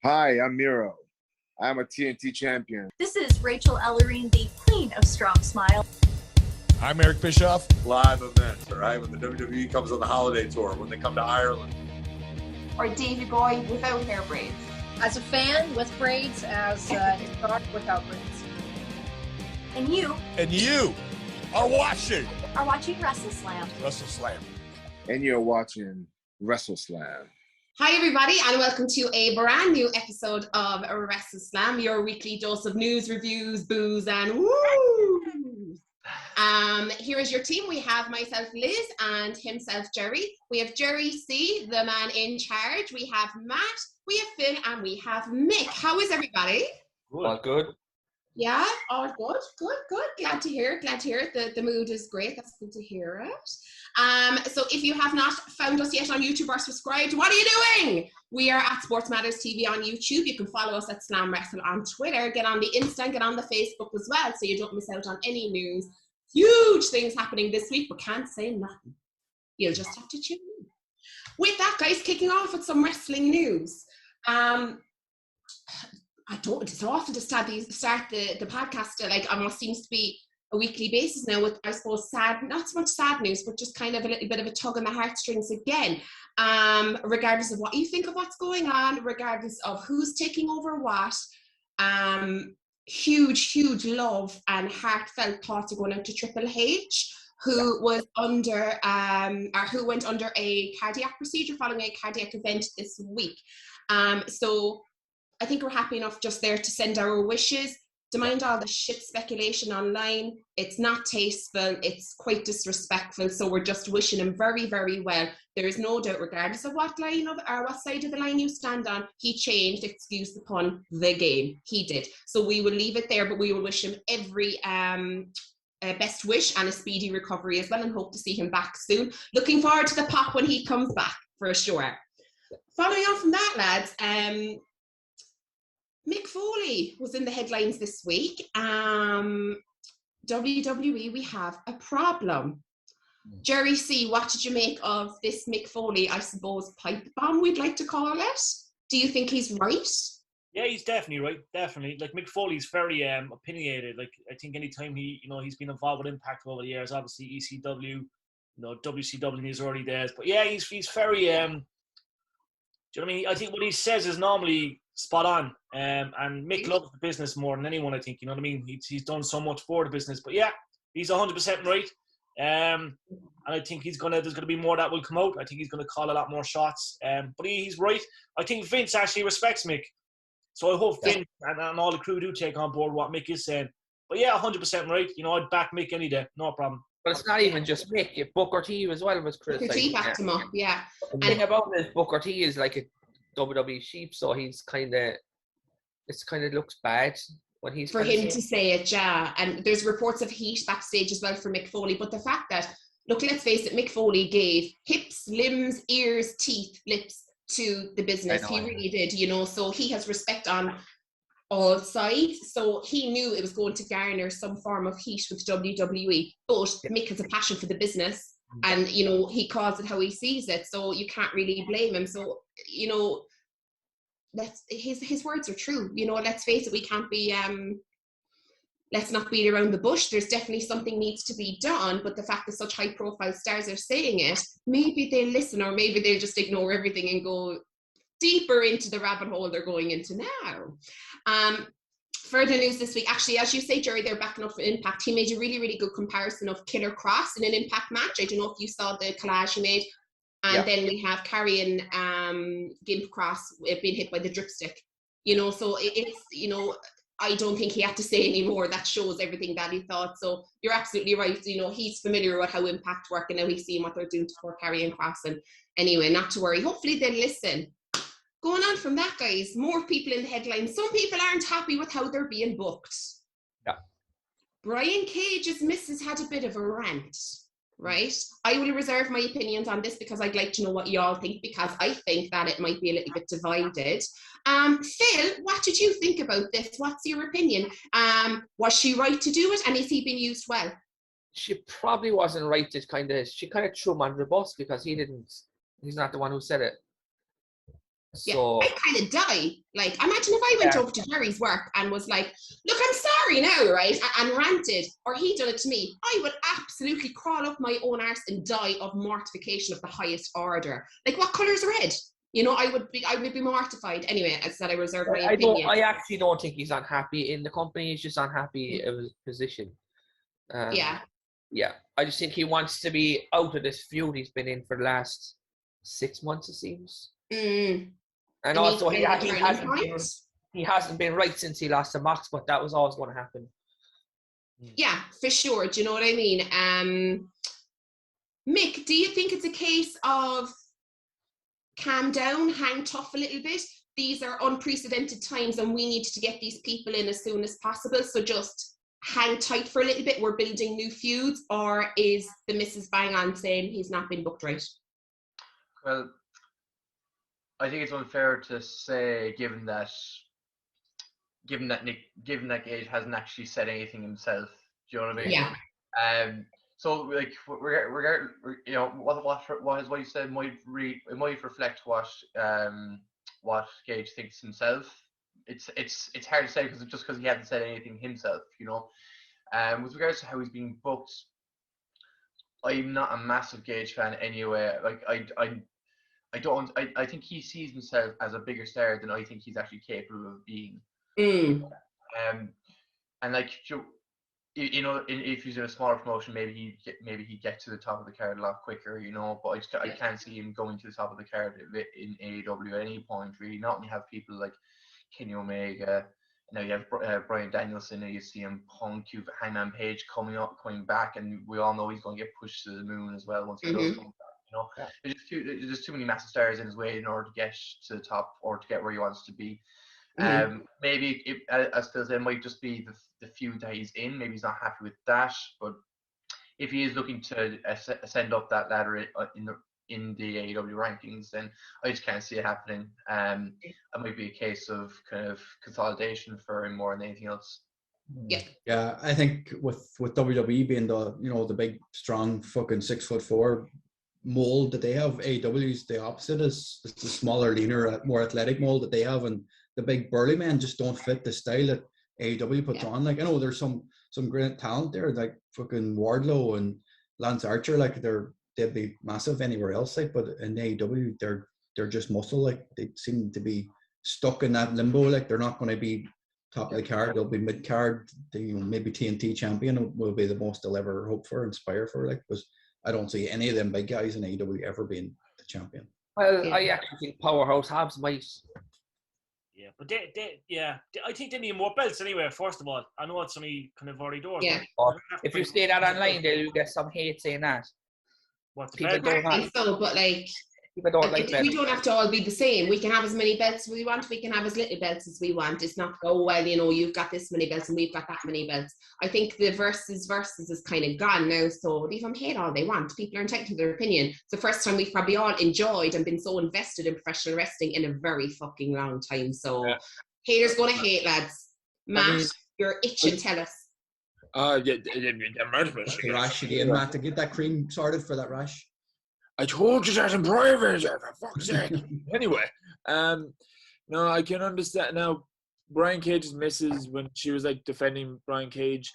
Hi, I'm Miro. I'm a TNT champion. This is Rachel Ellerine, the queen of Strong Smile. I'm Eric Bischoff. Live events, all right? When the WWE comes on the holiday tour, when they come to Ireland. Or Davy Boy without hair braids. As a fan with braids, as his daughter without braids. And you are watching WrestleSlam. WrestleSlam. And you're watching WrestleSlam. Hi everybody and welcome to a brand new episode of WrestleSlam, your weekly dose of news, reviews, booze and woo! Here is your team. We have myself Liz and himself Jerry. We have Jerry C, the man in charge. We have Matt, we have Phil and we have Mick. How is everybody? All good. Yeah, all good. Glad to hear it. The mood is great. That's good to hear it. So if you have not found us yet on YouTube or subscribed, what are you doing? We are at Sports Matters TV on YouTube. You can follow us at Slam Wrestle on Twitter. Get on the Insta, get on the Facebook as well, so you don't miss out on any news. Huge things happening this week, but can't say nothing. You'll just have to tune in. With that, guys, kicking off with some wrestling news. It's awful to start the podcast like almost seems to be a weekly basis now with, I suppose, not so much sad news, but just kind of a little bit of a tug on the heartstrings again. Regardless of what you think of what's going on, regardless of who's taking over what, huge love and heartfelt thoughts are going out to Triple H, who was under, who went under a cardiac procedure following a cardiac event this week. So I think we're happy enough just there to send our wishes. To mind all the shit speculation online, it's not tasteful, it's quite disrespectful, so we're just wishing him very, very well. There is no doubt, regardless of what line of or what side of the line you stand on, he changed, excuse the pun, the game. He did. So we will leave it there, but we will wish him every best wish and a speedy recovery as well, and hope to see him back soon. Looking forward to the pop when he comes back, for sure. Following on from that, lads, Mick Foley was in the headlines this week. WWE, we have a problem. Jerry C, what did you make of this Mick Foley, I suppose, pipe bomb, we'd like to call it? Do you think he's right? Yeah, he's definitely right. Definitely. Like, Mick Foley's very opinionated. Like, I think anytime he's been involved with Impact over the years, obviously ECW, WCW in his early days. But yeah, he's very, do you know what I mean? I think what he says is normally spot on. And Mick loves the business more than anyone, I think. You know what I mean? He's done so much for the business. But yeah, he's 100% right. And I think there's going to be more that will come out. I think he's going to call a lot more shots. But he's right. I think Vince actually respects Mick. So I hope Vince and all the crew do take on board what Mick is saying. But yeah, 100% right. I'd back Mick any day. No problem. But it's not even just Mick. Booker T as well was criticised. Booker T backed him up, yeah. The thing about this, Booker T is like a WWE sheep, so he's kind of looks bad when he's for him to say it, yeah. And there's reports of heat backstage as well for Mick Foley. But the fact that, look, let's face it, Mick Foley gave hips, limbs, ears, teeth, lips to the business. He really did, so he has respect on all sides. So he knew it was going to garner some form of heat with WWE. But Mick has a passion for the business. And, he calls it how he sees it. So you can't really blame him. So, his words are true. Let's face it, we can't be, let's not beat around the bush. There's definitely something needs to be done. But the fact that such high profile stars are saying it, maybe they'll listen, or maybe they'll just ignore everything and go deeper into the rabbit hole they're going into now. Further news this week, actually, as you say, Jerry, they're backing up for Impact. He made a really, really good comparison of Killer Cross in an Impact match. I don't know if you saw the collage he made. And then we have Karrion Gimp Cross being hit by the dripstick. So it's, I don't think he had to say any more. That shows everything that he thought. So you're absolutely right. He's familiar with how Impact work, and now he's seeing what they're doing for Karrion Cross. And anyway, not to worry. Hopefully they'll listen. Going on from that, guys, more people in the headlines. Some people aren't happy with how they're being booked. Yeah. Brian Cage's missus had a bit of a rant, right? I will reserve my opinions on this because I'd like to know what y'all think, because I think that it might be a little bit divided. Phil, what did you think about this? What's your opinion? Was she right to do it, and is he being used well? She probably wasn't right to she kind of threw him under the bus because he's not the one who said it. Yeah, So I kind of die. Like, imagine if I went over to Jerry's work and was like, look, I'm sorry now, right? And ranted, or he done it to me. I would absolutely crawl up my own arse and die of mortification of the highest order. Like, what colour is red? You know, I would be mortified. Anyway, as I said, I reserve my opinion. I actually don't think he's unhappy in the company. He's just unhappy of his position. Yeah. Yeah. I just think he wants to be out of this feud he's been in for the last 6 months, it seems. And also, he hasn't been right since he lost to Mox, but that was always going to happen. Yeah, for sure. Do you know what I mean? Mick, do you think it's a case of calm down, hang tough a little bit? These are unprecedented times and we need to get these people in as soon as possible. So just hang tight for a little bit. We're building new feuds. Or is the missus bang on saying he's not been booked right? Well, I think it's unfair to say, given that Gage hasn't actually said anything himself. Do you know what I mean? Yeah. So like we're you know what you said might reflect what Gage thinks himself. It's hard to say because he hasn't said anything himself. You know, with regards to how he's being booked, I'm not a massive Gage fan anyway. Like I think he sees himself as a bigger star than I think he's actually capable of being. And like you know, if he's in a smaller promotion, maybe he'd get to the top of the card a lot quicker, you know. But I can't see him going to the top of the card in AEW at any point, really. Not when you have people like Kenny Omega, now you have Bryan Danielson, and you see him Punk, you've Hangman Page coming back, and we all know he's going to get pushed to the moon as well once he does come back. You know, there's just too many massive stars in his way in order to get to the top or to get where he wants to be. Maybe as Phil said, it might just be the feud that he's in. Maybe he's not happy with that. But if he is looking to ascend up that ladder in the AEW rankings, then I just can't see it happening. It might be a case of kind of consolidation for him more than anything else. Yeah, I think with WWE being the big strong fucking 6'4" mold that they have, AEW is the opposite. It's the smaller, leaner, more athletic mold that they have, and the big burly men just don't fit the style that AEW puts on. Like, I know there's some great talent there, like fucking Wardlow and Lance Archer. Like they'd be massive anywhere else. Like, but in AEW, they're just muscle. Like, they seem to be stuck in that limbo. Like, they're not going to be top of the card. They'll be mid card. Maybe TNT champion will be the most they'll ever hope for, inspire for. Like, because I don't see any of them big guys in AEW ever being the champion. Well, I actually think Powerhouse Hobbs might. Yeah, but I think they need more belts anyway. First of all, I know it's only kind of already doors. Yeah. But if you say that online, they'll get some hate saying that. People don't like belts. We don't have to all be the same. We can have as many belts as we want. We can have as little belts as we want. It's not, you've got this many belts and we've got that many belts. I think the versus is kind of gone now. So leave them hate all they want. People are entitled to their opinion. It's the first time we've probably all enjoyed and been so invested in professional wrestling in a very fucking long time. So haters gonna hate, lads. Matt, you're itching. Tell us. The rash again, Matt, to get that cream sorted for that rash. I told you that in private, for fuck's sake. Anyway, no, I can understand now. Brian Cage's missus, when she was like defending Brian Cage,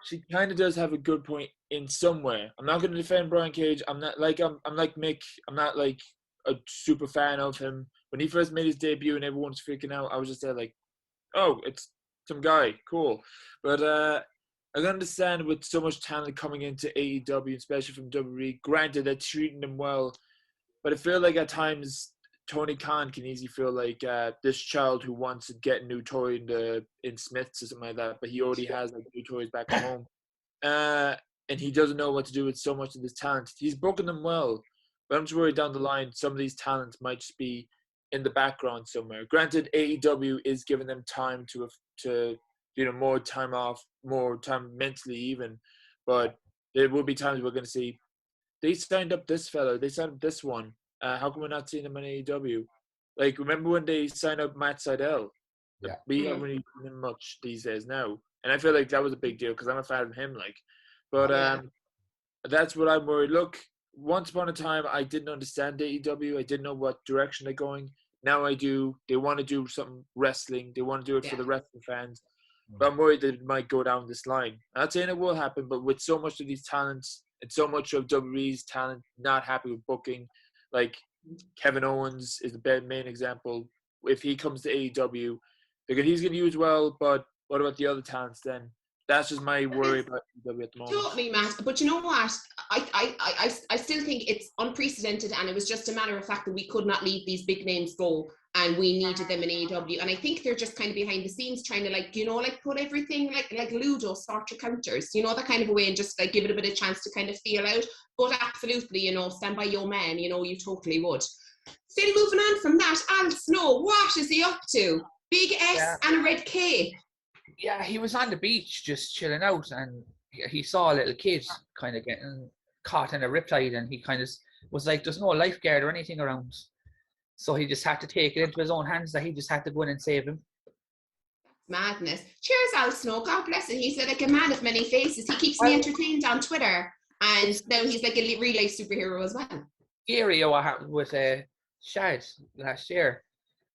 she kind of does have a good point in some way. I'm not going to defend Brian Cage. I'm not like I'm like Mick. I'm not like a super fan of him. When he first made his debut and everyone's freaking out, I was just there like, oh, it's some guy, cool. But I can understand with so much talent coming into AEW, especially from WWE. Granted, they're treating them well, but I feel like at times Tony Khan can easily feel like this child who wants to get a new toy in Smith's or something like that, but he already has like new toys back at home, and he doesn't know what to do with so much of this talent. He's broken them well, but I'm just worried down the line some of these talents might just be in the background somewhere. Granted, AEW is giving them time to more time off, more time mentally even, but there will be times we're going to see they signed up this fella, they signed up this one. How come we're not seeing them in AEW? Like, remember when they signed up Matt Sydal? Yeah. We haven't really seen him much these days now, and I feel like that was a big deal because I'm a fan of him. Like, but that's what I'm worried. Look, once upon a time, I didn't understand AEW. I didn't know what direction they're going. Now I do. They want to do something wrestling. They want to do it for the wrestling fans. But I'm worried that it might go down this line. I'm not saying it will happen, but with so much of these talents and so much of WWE's talent not happy with booking, like Kevin Owens is the main example. If he comes to AEW, he's going to use well, but what about the other talents then? That's just my worry about AEW at the moment. Totally, Matt. But you know what? I still think it's unprecedented, and it was just a matter of fact that we could not leave these big names go, and we needed them in AEW. And I think they're just kind of behind the scenes trying to put everything like Ludo, start your counters, that kind of a way, and just give it a bit of chance to kind of feel out. But absolutely, stand by your man. You totally would. Still moving on from that, Al Snow, what is he up to? Big S and a red K. Yeah, he was on the beach just chilling out, and he saw a little kid kind of getting caught in a riptide, and he kind of was like, there's no lifeguard or anything around. So he just had to take it into his own hands, that he just had to go in and save him. Madness. Cheers, Al Snow. God bless it. He's like a man of many faces. He keeps me entertained on Twitter, and now he's like a real life superhero as well. Scary what happened with Shad last year.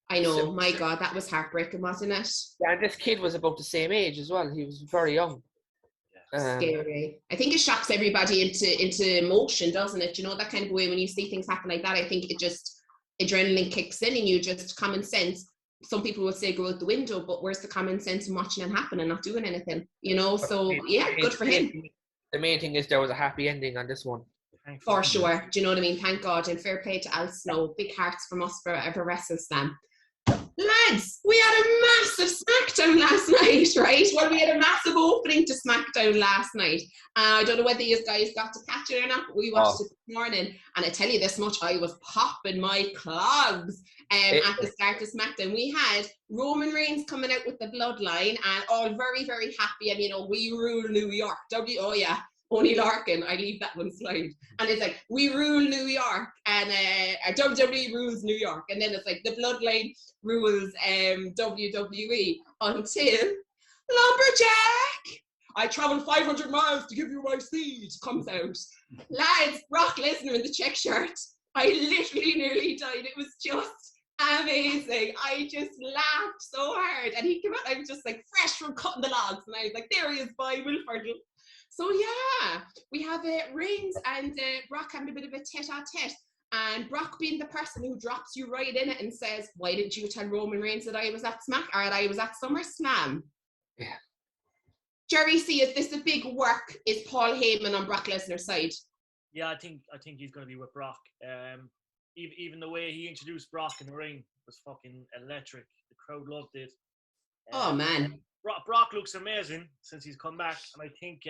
I know, my God, that was heartbreaking, wasn't it? Yeah, and this kid was about the same age as well. He was very young. Scary. I think it shocks everybody into emotion, doesn't it? That kind of way when you see things happen like that. I think it just adrenaline kicks in, and you just common sense. Some people would say go out the window, but where's the common sense in watching it happen and not doing anything? So yeah, good for him. The main thing is there was a happy ending on this one. For sure. Do you know what I mean? Thank God. And fair play to Al Snow. Big hearts from us for WrestleSlam. Lads, we had a massive Smackdown last night, right? Well, we had a massive opening to Smackdown last night. I don't know whether you guys got to catch it or not, but we watched it this morning. And I tell you this much, I was popping my clogs at the start of Smackdown. We had Roman Reigns coming out with the bloodline, and all very, very happy. And, we rule New York. Oh, yeah. Only Larkin, I leave that one slide. And it's like, we rule New York, and WWE rules New York. And then it's like, the bloodline rules WWE until Lumberjack! I traveled 500 miles to give you my seed, comes out. Lads, Brock Lesnar in the check shirt. I literally nearly died. It was just amazing. I just laughed so hard. And he came out, I was just like fresh from cutting the logs. And I was like, there he is, by Wilford. So yeah, we have Reigns and Brock having a bit of a tete-a-tete, and Brock being the person who drops you right in it and says, "Why didn't you tell Roman Reigns that I was at SummerSlam?" Yeah. Jerry, is this a big work? Is Paul Heyman on Brock Lesnar's side? Yeah, I think he's going to be with Brock. Even the way he introduced Brock in the ring was fucking electric. The crowd loved it. Oh man. Brock looks amazing since he's come back, and I think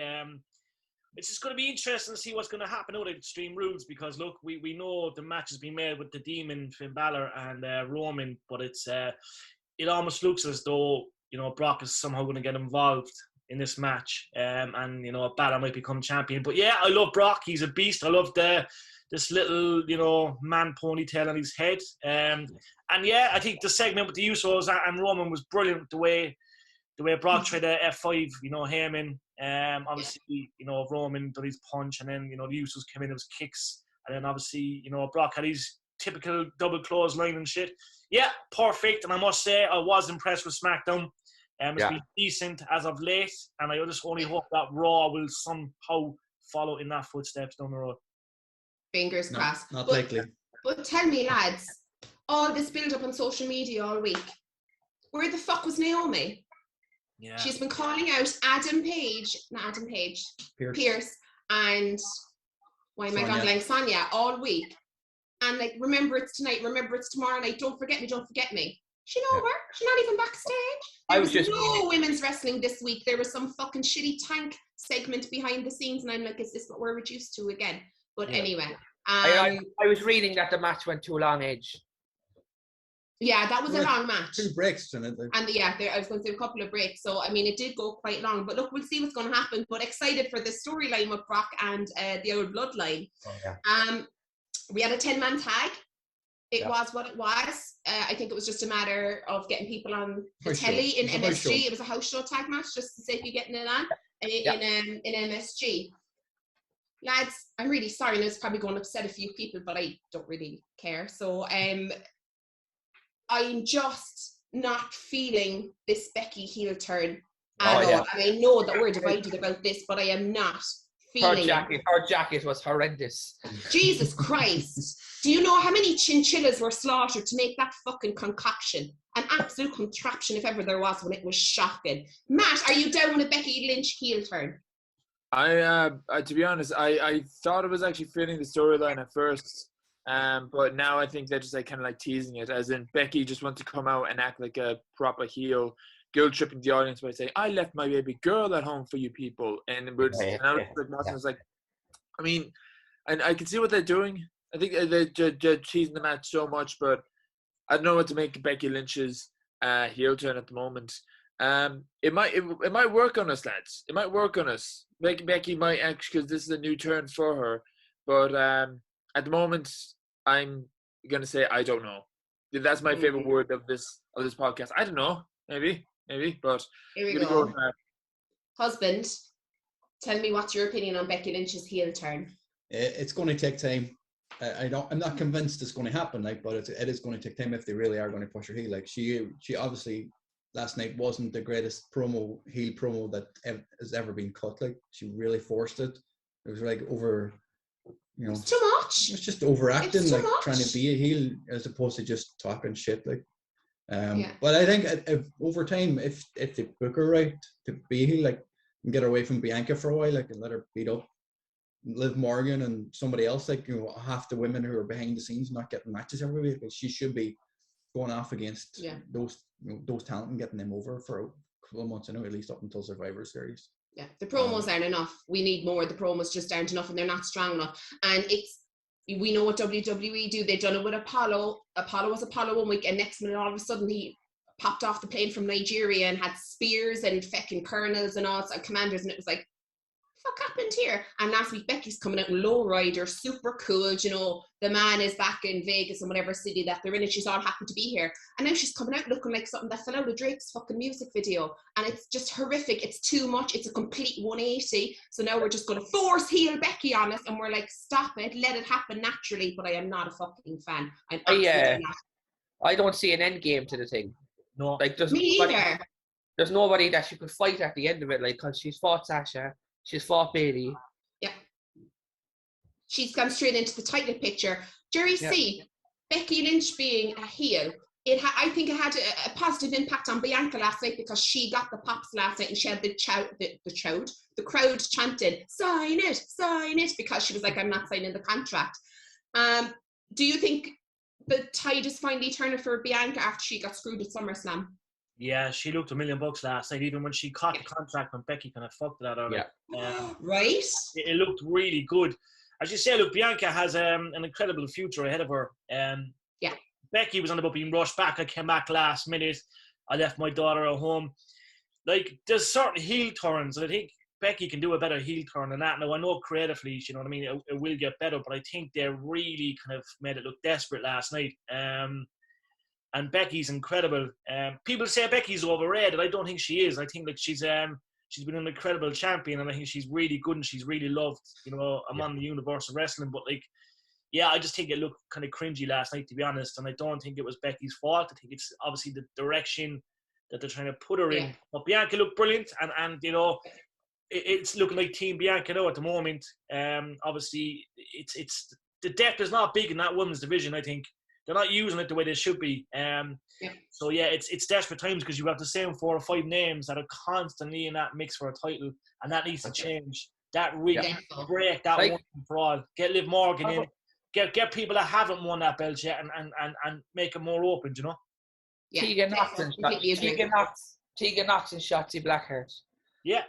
it's just going to be interesting to see what's going to happen out at Extreme Rules, because look, we know the match has been made with the Demon, Finn Balor, and Roman, but it almost looks as though Brock is somehow going to get involved in this match, and Balor might become champion. But yeah, I love Brock. He's a beast. I love this little man ponytail on his head, and yeah, I think the segment with the Usos and Roman was brilliant. The way Brock tried to F5, Heyman, obviously, Roman did his punch, and then, the Usos came in, it was kicks, and then obviously, Brock had his typical double clothesline and shit. Yeah, perfect, and I must say, I was impressed with SmackDown. It's been decent as of late, and I just only hope that Raw will somehow follow in that footsteps down the road. Fingers crossed. Not likely. But tell me, lads, all this build-up on social media all week, where the fuck was Naomi? Yeah. She's been calling out Pierce, and why am I gone blank? Sonya all week. And like, remember it's tonight, remember it's tomorrow night, don't forget me. She nowhere. She's not even backstage. There was no women's wrestling this week. There was some fucking shitty tank segment behind the scenes, and I'm like, is this what we're reduced to again? But anyway. I was reading that the match went too long, Edge. Yeah, that was a long match. 2 breaks in it. And yeah, I was going to say a couple of breaks. So, I mean, it did go quite long. But look, we'll see what's going to happen. But excited for the storyline with Brock and the old bloodline. Oh, yeah. We had a 10-man tag. It was what it was. I think it was just a matter of getting people on the telly in MSG. It was a house show tag match, just to say if you're getting it on in MSG. Lads, I'm really sorry. And it's probably going to upset a few people, but I don't really care. So, I'm just not feeling this Becky heel turn Oh, at all. yeah. And I know that we're divided about this, but I am not feeling it. Her jacket was horrendous. Jesus Christ. Do you know how many chinchillas were slaughtered to make that fucking concoction? An absolute contraption if ever there was one. It was shocking. Matt, are you down with a Becky Lynch heel turn? I to be honest, I thought it was actually fitting the storyline at first, but now I think they're just like kind of like teasing it, as in Becky just wants to come out and act like a proper heel, guilt tripping the audience by saying, "I left my baby girl at home for you people," and it was, and I was like, I mean, and I can see what they're doing. I think they're teasing the match so much, but I don't know what to make of Becky Lynch's heel turn at the moment. It might work on us, lads. It might work on us. Becky might actually, because this is a new turn for her. But at the moment, I'm gonna say I don't know. That's my favorite word of this podcast. I don't know. Maybe. But here we go. Husband, tell me what's your opinion on Becky Lynch's heel turn. It's going to take time. I'm not convinced it's going to happen. But it is going to take time if they really are going to push her heel. She obviously last night wasn't the greatest heel promo that has ever been cut. She really forced it. It was over, It's too much. It's just overacting, it's too much. Trying to be a heel as opposed to just talking shit. But I think if over time, if they book her right to be a heel, and get her away from Bianca for a while, and let her beat up Liv Morgan and somebody else, half the women who are behind the scenes not getting matches every week, she should be going off against those talent and getting them over for a couple of months, at least up until Survivor Series. Yeah, the promos aren't enough. We need more. The promos just aren't enough, and they're not strong enough. And we know what WWE do. They've done it with Apollo. Apollo was Apollo one week, and next minute, all of a sudden, he popped off the plane from Nigeria and had spears and fucking colonels and all and commanders, and it was like, what happened here? And last week Becky's coming out in lowrider, super cool, the man is back in Vegas and whatever city that they're in, and she's all happy to be here, and now she's coming out looking like something that fell out of Drake's fucking music video, and it's just horrific. It's too much. It's a complete 180. So now we're just going to force heel Becky on us, and we're like, stop it, let it happen naturally. But I am not a fucking fan. I'm absolutely not. I don't see an end game to the thing. No, me either. There's nobody that she could fight at the end of it, because she's fought Sasha. She's fought Bailey. Yeah. She's gone straight into the title picture. Jerry C. Becky Lynch being a heel, I think it had a positive impact on Bianca last night, because she got the pops last night, and she had the crowd chanted, sign it, because she was like, I'm not signing the contract. Do you think the tide is finally turning for Bianca after she got screwed at SummerSlam? Yeah, she looked $1 million last night, even when she caught the contract when Becky kind of fucked that out. Right? It looked really good. As you say, look, Bianca has an incredible future ahead of her. Becky was on about being rushed back. I came back last minute. I left my daughter at home. There's certain heel turns, and I think Becky can do a better heel turn than that. Now, I know creatively, it will get better, but I think they really kind of made it look desperate last night. And Becky's incredible. People say Becky's overrated. I don't think she is. I think she's been an incredible champion, and I think she's really good and she's really loved, among the universe of wrestling. But I just think it looked kind of cringy last night, to be honest. And I don't think it was Becky's fault. I think it's obviously the direction that they're trying to put her in. But Bianca looked brilliant, and it's looking like Team Bianca now at the moment. Obviously, it's the depth is not big in that women's division. I think they're not using it the way they should be. So it's desperate times, because you have the same 4 or 5 names that are constantly in that mix for a title, and that needs to change. That really break that one for all. Get Liv Morgan in. Get people that haven't won that belt yet, and make it more open. Yeah. Tegan Knox and Shotzi Blackheart. Yeah.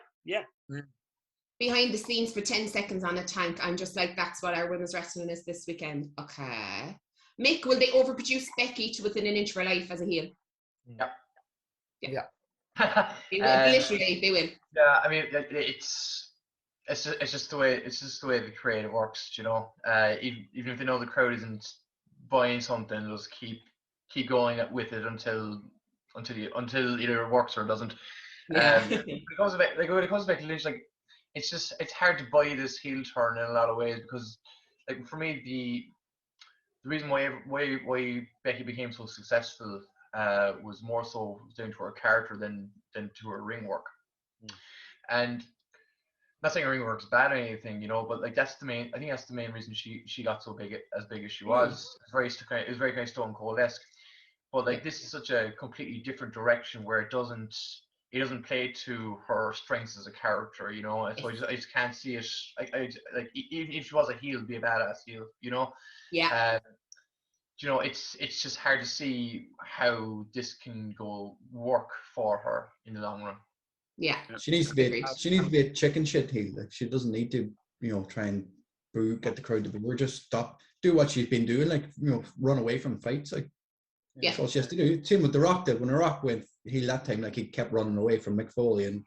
Behind the scenes for 10 seconds on a tank, I'm just like, that's what our women's wrestling is this weekend. Okay. Mick, will they overproduce Becky to within an inch of her life as a heel? Yeah. They will. Literally, they will. Yeah, I mean, it's just the way the creative works, Even if they know the crowd isn't buying something, they'll just keep going with it until either it works or it doesn't. When it comes to Becky Lynch, it's hard to buy this heel turn in a lot of ways, because for me the reason why Becky became so successful was more so down to her character than to her ring work. And not saying her ring work's bad or anything, but like that's the main. I think that's the main reason she got so big as she was. It was very kind of Stone Cold-esque. But like this is such a completely different direction where it doesn't play to her strengths as a character, So I just can't see it. Like even if she was a heel, it'd be a badass heel, Yeah. It's just hard to see how this can work for her in the long run. Yeah. She needs to be a chicken shit heel. Like she doesn't need to, try and get the crowd to boo her. Just stop, do what she's been doing, like run away from fights. Like that's all she has to do. Same with The Rock did. When The Rock went heel that time, like he kept running away from Mick Foley and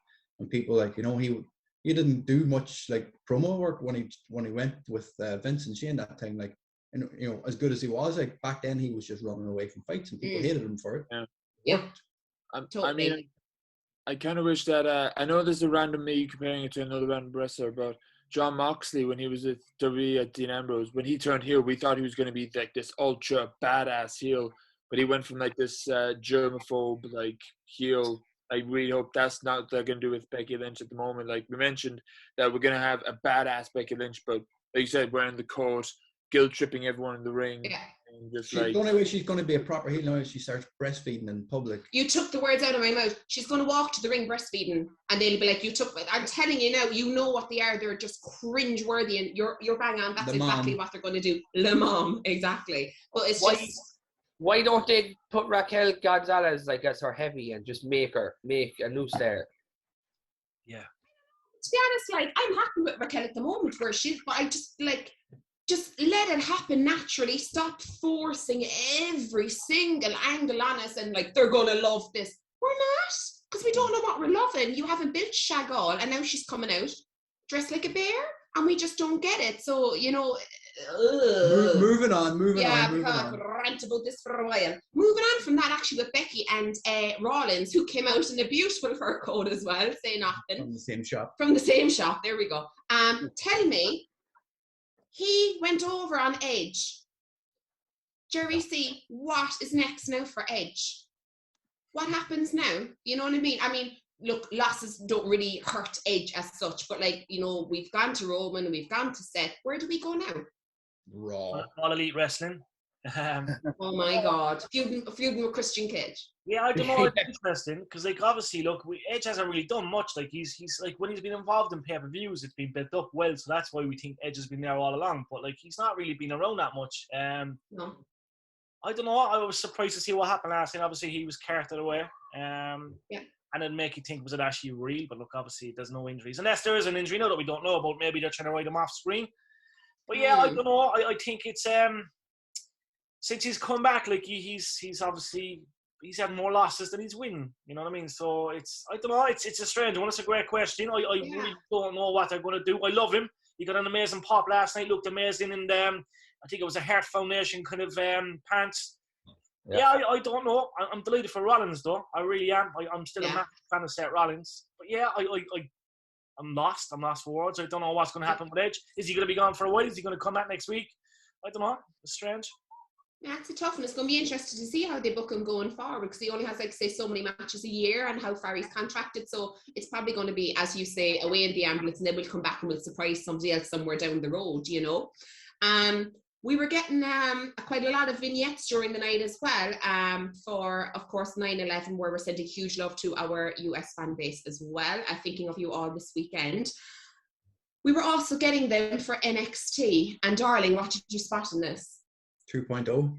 people like, he didn't do much like promo work when he went with Vince and Shane that time. Like, and as good as he was, like back then he was just running away from fights and people hated him for it. Yeah. I mean, I kind of wish that I know there's a random me comparing it to another random wrestler, but John Moxley, when he was at WWE at Dean Ambrose, when he turned heel, we thought he was going to be like this ultra badass heel, but he went from like this germaphobe like heel. I really hope that's not what they're going to do with Becky Lynch at the moment. Like we mentioned that we're going to have a badass Becky Lynch, but like you said, wearing the coat, guilt tripping everyone in the ring. Yeah. And just the only way she's going to be a proper heel now is she starts breastfeeding in public. You took the words out of my mouth. She's going to walk to the ring breastfeeding, and they'll be like, I'm telling you now, you know what they are. They're just cringe-worthy, and you're bang on. That's exactly what they're going to do. Le Mom, exactly. But it's why don't they put Raquel Gonzalez like as her heavy and just make a new star? Yeah. To be honest, like I'm happy with Raquel at the moment where she's, but I just let it happen naturally. Stop forcing every single angle on us and like they're gonna love this. We're not, because we don't know what we're loving. You haven't built Shagall, and now she's coming out dressed like a bear, and we just don't get it. So moving on. Yeah, because I've ranted about this for a while. Moving on from that, actually, with Becky and Rollins, who came out in a beautiful fur coat as well, say nothing. From the same shop. There we go. Tell me, he went over on Edge. Jerry C, what is next now for Edge? What happens now? You know what I mean? I mean, look, losses don't really hurt Edge as such, but like, we've gone to Roman, we've gone to Seth. Where do we go now? Raw. All Elite Wrestling. Oh my God. Feuding with Christian Cage. Yeah, I don't know. It's interesting because, like, obviously, look, Edge hasn't really done much. Like, he's like when he's been involved in pay-per-views, it's been built up well, so that's why we think Edge has been there all along. But like, he's not really been around that much. No. I don't know. I was surprised to see what happened last night. Obviously, he was carted away. Yeah. And it'd make you think, was it actually real? But look, obviously, there's no injuries. Unless there is an injury now that we don't know about. Maybe they're trying to write him off screen. But yeah, I don't know. I think it's since he's come back, like he's obviously he's had more losses than he's winning. You know what I mean? So I don't know. It's a strange one. It's a great question. I really don't know what they're going to do. I love him. He got an amazing pop last night. Looked amazing, and I think it was a Heart Foundation kind of pants. Yeah, I don't know. I'm delighted for Rollins though. I really am. I'm still a massive fan of Seth Rollins. But yeah, I'm lost. I'm lost for words. I don't know what's going to happen with Edge. Is he going to be gone for a while? Is he going to come back next week? I don't know. It's strange. Yeah, it's a tough one. It's going to be interesting to see how they book him going forward because he only has, like, say, so many matches a year and how far he's contracted. So it's probably going to be, as you say, away in the ambulance, and then we'll come back and we'll surprise somebody else somewhere down the road, We were getting quite a lot of vignettes during the night as well for, of course, 9/11, where we're sending huge love to our US fan base as well. Thinking of you all this weekend. We were also getting them for NXT. And darling, what did you spot in this? 2.0.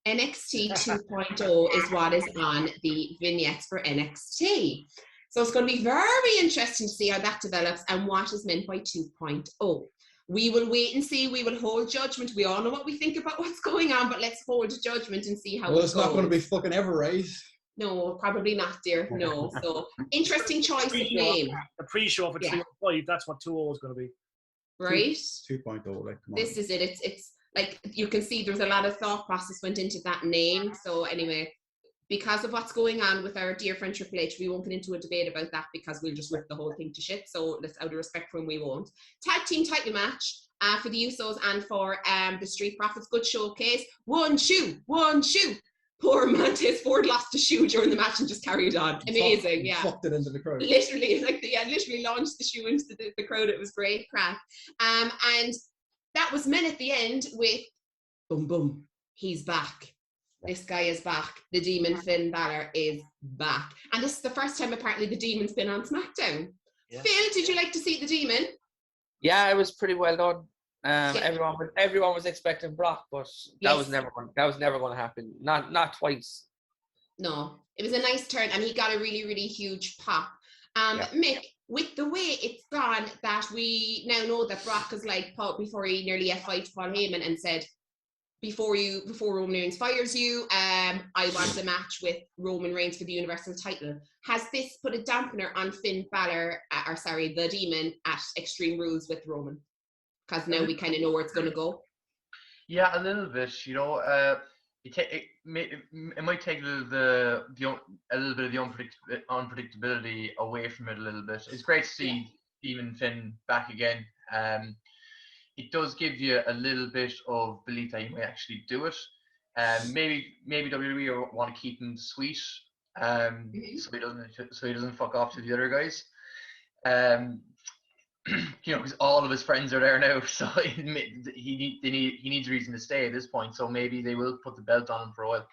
NXT 2.0 is what is on the vignettes for NXT. So it's going to be very interesting to see how that develops and what is meant by 2.0. We will wait and see. We will hold judgment. We all know what we think about what's going on, but let's hold judgment and see how it goes. Well, it's not going to be fucking ever, right? No, probably not, dear. No. So, interesting choice of name. The pre-show for 305, that's what 2.0 is going to be. Right? 2.0, like, come on. This is it. It's like, you can see there's a lot of thought process went into that name. So, anyway, because of what's going on with our dear friend Triple H, we won't get into a debate about that because we'll just rip the whole thing to shit. So let's, out of respect for him, we won't. Tag team title match. for the Usos and for the Street Profits. Good showcase. One shoe. Poor Montez Ford lost a shoe during the match and just carried on. Amazing, yeah. Fucked it into the crowd. Literally, literally launched the shoe into the crowd. It was great crack. And that was men at the end with boom, boom. He's back. This guy is back. The Demon Finn Balor is back. And this is the first time apparently the Demon's been on SmackDown. Yeah. Phil, did you like to see the Demon? Yeah, it was pretty well done. Everyone was expecting Brock, but that was never going to happen. Not twice. No, it was a nice turn, and he got a really, really huge pop. Mick, with the way it's gone, that we now know that Brock is like Paul before he nearly F5'd Paul Heyman and said, before Roman Reigns fires you, I want a match with Roman Reigns for the Universal title. Has this put a dampener on Finn Balor, the Demon, at Extreme Rules with Roman? Because now we kind of know where it's going to go. Yeah, a little bit. It might take a little bit of the unpredictability away from it a little bit. It's great to see Demon Finn back again. It does give you a little bit of belief that he might actually do it. Maybe WWE want to keep him sweet, so he doesn't fuck off to the other guys. Because all of his friends are there now, so he needs a reason to stay at this point. So maybe they will put the belt on him for a while.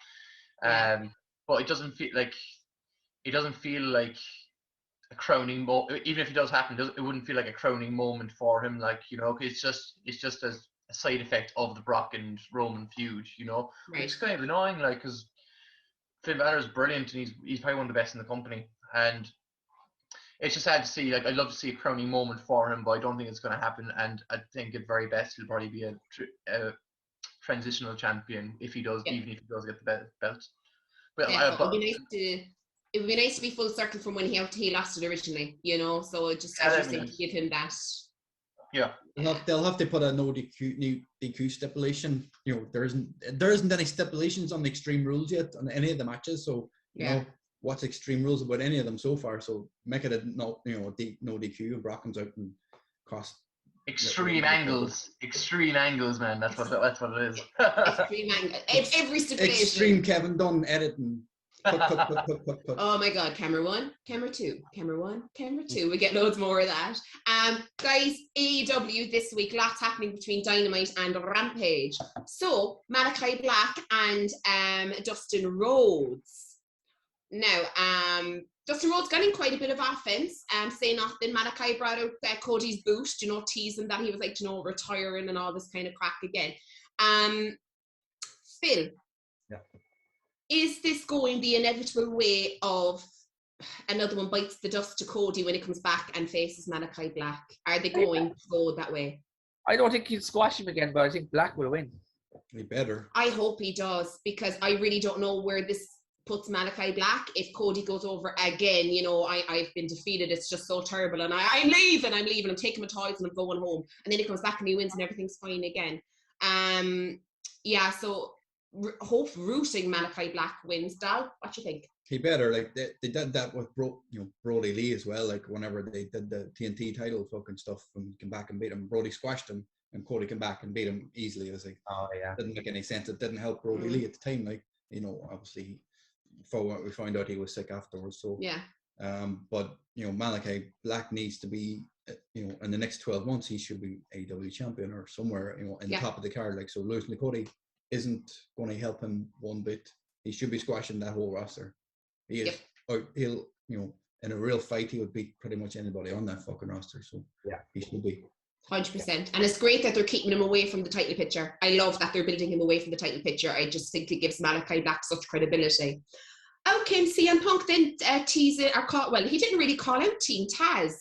But it doesn't feel like a crowning moment. Even if it does happen, it wouldn't feel like a crowning moment for him. It's just a side effect of the Brock and Roman feud. Right. It's kind of annoying, because Finn Balor is brilliant and he's probably one of the best in the company, and it's just sad to see. I'd love to see a crowning moment for him, but I don't think it's going to happen. And I think at very best he'll probably be a transitional champion if he does, even if he does get the belt. But it would be nice to be full circle from when he lost it originally. So just as you say, to give him that. Yeah. They'll have to put a no DQ stipulation. There isn't any stipulations on the Extreme Rules yet on any of the matches. So you know what's Extreme Rules about any of them so far. So make it a no DQ, and Brock comes out and cost extreme angles, man. That's what it is. Extreme angle. Every stipulation. Extreme Kevin Dunn editing. Cut. Oh my God, camera 1, camera 2, camera 1, camera 2. We get loads more of that. Guys, AEW this week, lots happening between Dynamite and Rampage. So, Malachi Black and Dustin Rhodes. Now, Dustin Rhodes got in quite a bit of offense, say nothing. Malachi brought out Cody's boot, teasing that he was retiring and all this kind of crack again. Phil. Yeah. Is this going the inevitable way of another one bites the dust to Cody when he comes back and faces Malachi Black? Are they going to go that way? I don't think he'll squash him again, but I think Black will win. He better. I hope he does, because I really don't know where this puts Malachi Black. If Cody goes over again, I've been defeated. It's just so terrible. And I'm leaving. I'm taking my toys and I'm going home. And then he comes back and he wins and everything's fine again. So rooting Malachi Black wins. Dal, what do you think? He better. They did that with Brody Lee as well. Whenever they did the TNT title fucking stuff and came back and beat him, Brody squashed him and Cody came back and beat him easily. I was like, oh yeah, didn't make any sense. It didn't help Brody Lee at the time. Obviously, we found out he was sick afterwards. So yeah. But Malachi Black needs to be, in the next 12 months, he should be AEW champion or somewhere, in the top of the card. So losing to Cody isn't going to help him one bit. He should be squashing that whole roster. He is. Or he'll, in a real fight, he would beat pretty much anybody on that fucking roster. So yeah, he should be. 100%. And it's great that they're keeping him away from the title picture. I love that they're building him away from the title picture. I just think it gives Malachi Black such credibility. Okay, CM Punk then teased it, he didn't really call out Team Taz.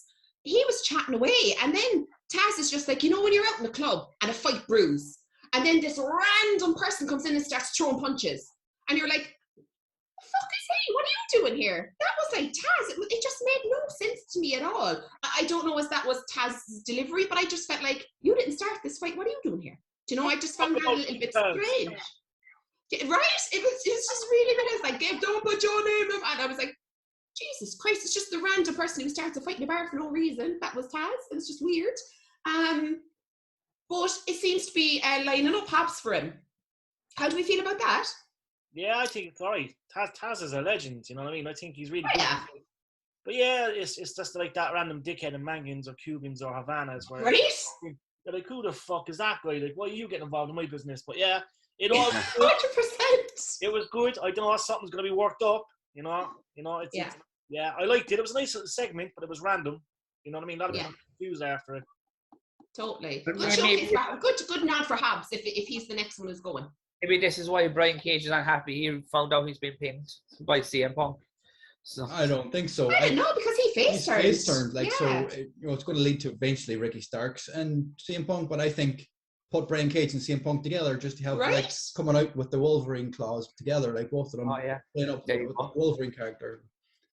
He was chatting away, and then Taz is just like, when you're out in the club and a fight brews, and then this random person comes in and starts throwing punches, and you're like, the fuck is he? What are you doing here? That was like Taz. It just made no sense to me at all. I don't know if that was Taz's delivery, but I just felt like, you didn't start this fight. What are you doing here? I just found that a little bit strange. Right? It was just really bad. It's like, don't put your name in. And I was like, Jesus Christ, it's just the random person who starts a fight in a bar for no reason. That was Taz. It was just weird. But it seems to be lining up Hobbs for him. How do we feel about that? Yeah, I think it's all right. Taz is a legend, you know what I mean? I think he's really good. Yeah. But yeah, it's just like that random dickhead in Mangans or Cubans or Havanas. Where Right? they're like, who the fuck is that guy? Like, why are you getting involved in my business? But yeah, it all 100%. It was good. I don't know if something's going to be worked up, you know. It's I liked it. It was a nice little segment, but it was random. You know what I mean? A lot of people confused after it. Totally. Good nod for Hobbs if he's the next one who's going. Maybe this is why Brian Cage is unhappy. He found out he's been pinned by CM Punk. So I don't think so. I don't know, because he face turned. So it's going to lead to eventually Ricky Starks and CM Punk. But I think put Brian Cage and CM Punk together just to have like coming out with the Wolverine claws together, like both of them playing up with the Wolverine character.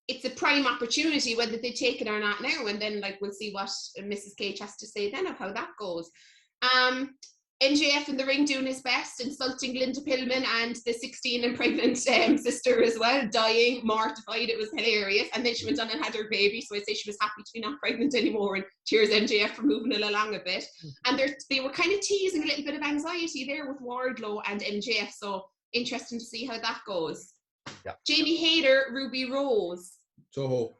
It's a prime opportunity, whether they take it or not now, and then like we'll see what Mrs. Cage has to say then of how that goes. MJF in the ring doing his best, insulting Linda Pillman and the 16 and pregnant sister as well, dying, mortified. It was hilarious. And then she went on and had her baby, so I'd say she was happy to be not pregnant anymore, and cheers MJF for moving it along a bit. And they were kind of teasing a little bit of anxiety there with Wardlow and MJF, so interesting to see how that goes. Yeah. Jamie Hayter, Ruby Rose. Soho.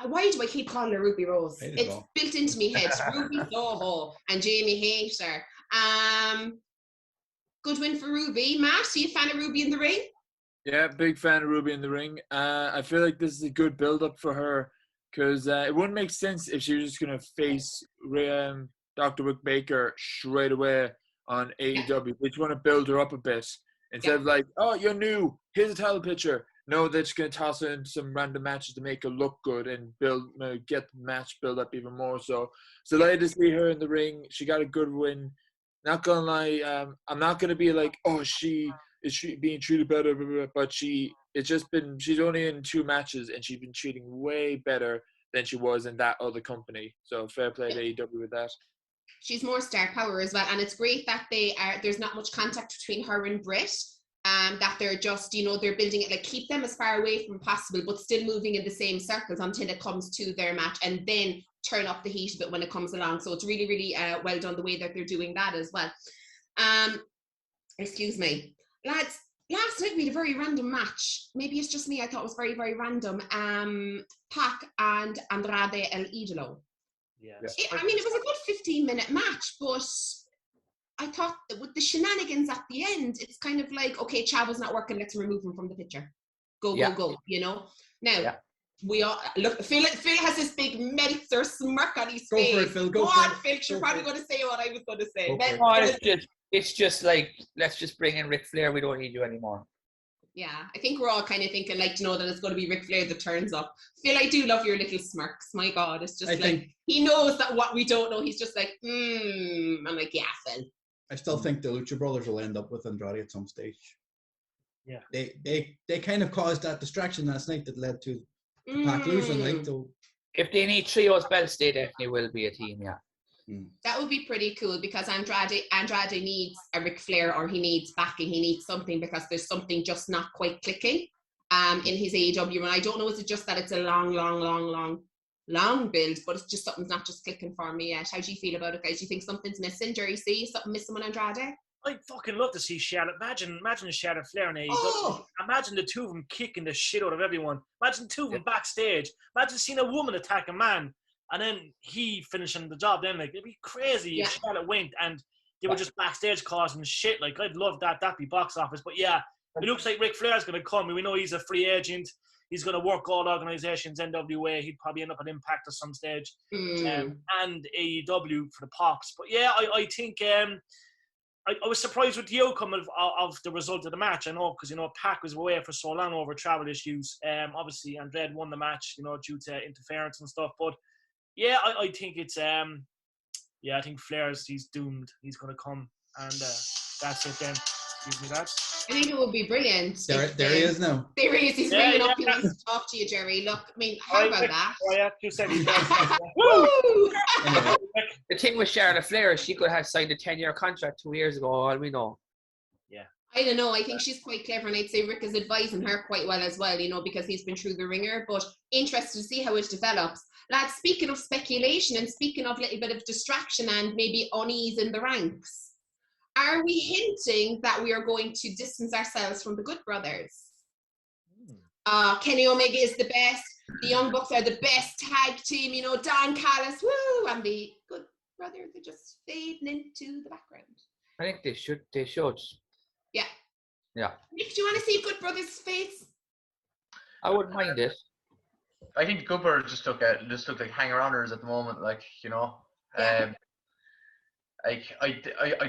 Why do I keep calling her Ruby Rose? It's built into me head. Ruby Soho and Jamie Hayter. Good win for Ruby. Matt, are you a fan of Ruby in the ring? Yeah, big fan of Ruby in the ring. I feel like this is a good build-up for her because it wouldn't make sense if she was just going to face Dr. Wick Baker straight away on AEW. They just want to build her up a bit instead of like, oh, you're new. Here's a title picture. No, they're just going to toss her into some random matches to make her look good and get the match build up even more. So delighted to see her in the ring. She got a good win. Not gonna lie, I'm not gonna be like, oh, she is being treated better, but she's only in 2 matches and she's been treating way better than she was in that other company. So fair play to AEW with that. She's more star power as well, and it's great that there's not much contact between her and Britt. That they're just, they're building it, like keep them as far away from possible, but still moving in the same circles until it comes to their match, and then turn up the heat a bit when it comes along. So it's really, really well done the way that they're doing that as well. Excuse me. Lads, last night we had a very random match. Maybe it's just me. I thought it was very, very random. Pac and Andrade El Idolo. Yeah. I mean, it was a good 15-minute match, but I thought that with the shenanigans at the end, it's kind of like, okay, Chavo's not working, let's remove him from the picture. Go, Now, we all look. Phil has this big Meltzer smirk on his face. Go for it, Phil. Go on, Phil. You're probably going to say what I was going to say. It's just like, let's just bring in Ric Flair. We don't need you anymore. Yeah, I think we're all kind of thinking like, that it's going to be Ric Flair that turns up. Phil, I do love your little smirks. My God, it's just he knows that what we don't know. He's just like, I'm like, yeah, Phil. I still think the Lucha Brothers will end up with Andrade at some stage. Yeah. They kind of caused that distraction last night that led to Pac losing. If they need trios belts, they definitely will be a team, That would be pretty cool because Andrade needs a Ric Flair, or he needs backing, he needs something, because there's something just not quite clicking in his AEW. And I don't know, is it just that it's a long build, but it's just something's not just clicking for me yet. How do you feel about it, guys? Do you think something's missing? Jerry, see something missing with Andrade? I'd fucking love to see Charlotte. Imagine Charlotte Flair and AEW. Imagine the two of them kicking the shit out of everyone. Imagine the two of them backstage. Imagine seeing a woman attack a man and then he finishing the job. Then it'd be crazy if Charlotte went and they were just backstage causing shit. Like, I'd love that. That'd be box office. But yeah, it looks like Ric Flair's going to come. We know he's a free agent. He's going to work all organizations, NWA. He'd probably end up at Impact at some stage, and AEW for the pops. But yeah, I think I was surprised with the outcome of the result of the match. I know, because Pac was away for so long over travel issues. Obviously, Andrade won the match, due to interference and stuff. But yeah, I think it's I think Flair's, he's doomed. He's going to come, and that's it then. Excuse me, that. I think it would be brilliant. There he is now. There he is. He's ringing up. He wants to talk to you, Jerry. Look, I mean, how about that? Oh, yeah, 2 seconds. The thing with Charlotte Flair is she could have signed a 10-year contract 2 years ago, all we know. Yeah. I don't know. I think she's quite clever, and I'd say Rick is advising her quite well as well, because he's been through the ringer. But interested to see how it develops. Lads, speaking of speculation and speaking of a little bit of distraction and maybe unease in the ranks, are we hinting that we are going to distance ourselves from the Good Brothers? Kenny Omega is the best. The Young Bucks are the best tag team. Don Callis, woo, and the Good Brothers are just fading into the background. I think they should. Yeah. Yeah. Nick, do you want to see Good Brothers' face? I wouldn't mind it. I think Good Brothers just look like hanger-oners at the moment, Yeah. I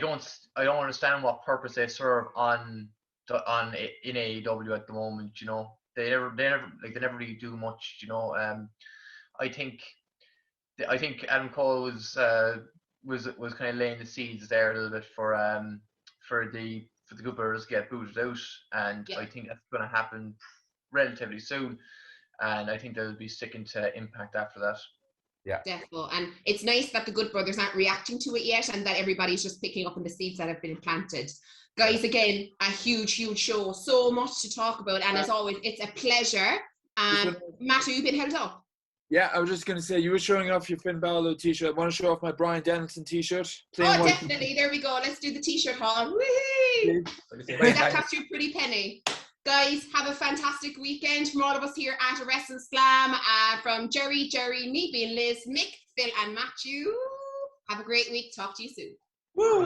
don't understand what purpose they serve in AEW at the moment. They never really do much. I think Adam Cole was kind of laying the seeds there a little bit for the Good Brothers to get booted out, and I think that's going to happen relatively soon. And I think they'll be sticking to Impact after that. Yeah. Definitely. And it's nice that the Good Brothers aren't reacting to it yet, and that everybody's just picking up on the seeds that have been planted. Guys, again, a huge, huge show. So much to talk about. And as always, it's a pleasure. Matt, have you been held up? Yeah, I was just going to say, you were showing off your Finn Balor t-shirt. I want to show off my Bryan Danielson t-shirt. Definitely. There we go. Let's do the t-shirt haul. Whee! That cost you a pretty penny. Guys, have a fantastic weekend from all of us here at WrestleSlam. From Jerry, me being Liz, Mick, Phil, and Matthew. Have a great week. Talk to you soon. Woo!